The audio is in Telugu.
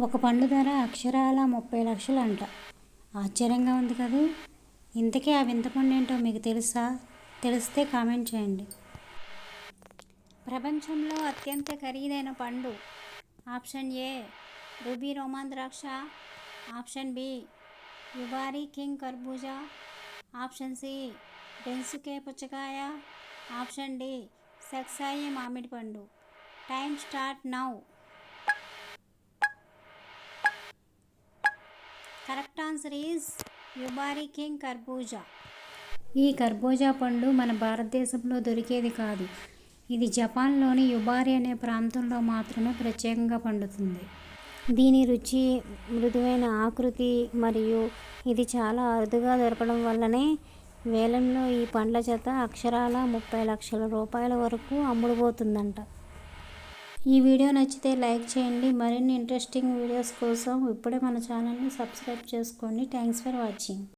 ఒక పండు ధర అక్షరాల 30 లక్షలు అంట. ఆశ్చర్యంగా ఉంది కదూ. ఇంతకీ ఆ వింత పండు ఏంటో మీకు తెలుసా? తెలిస్తే కామెంట్ చేయండి. ప్రపంచంలో అత్యంత ఖరీదైన పండు. ఆప్షన్ ఏ రూబీ రోమాన్ ద్రాక్ష, ఆప్షన్ బి యుబారి కింగ్ కర్బూజా, ఆప్షన్ సి డెన్సుకే పుచ్చకాయ, ఆప్షన్ డి సక్సాయి మామిడి పండు. Time start now. Correct answer is Yubari King కర్బూజా. ఈ కర్బూజా పండు మన భారతదేశంలో దొరికేది కాదు. ఇది జపాన్లోని యుబారి అనే ప్రాంతంలో మాత్రమే ప్రత్యేకంగా పండుతుంది. దీని రుచి, మృదువైన ఆకృతి మరియు ఇది చాలా అరుదుగా దొరకడం వల్లనే వేలంలో ఈ పండ్ల జత అక్షరాల 30 లక్షల రూపాయల వరకు అమ్ముడుపోతుందంట. ఈ వీడియో నచ్చితే లైక్ చేయండి. మరిన్ని ఇంట్రెస్టింగ్ వీడియోస్ కోసం ఇప్పుడే మన ఛానల్ని సబ్స్క్రైబ్ చేసుకోండి. Thanks for watching.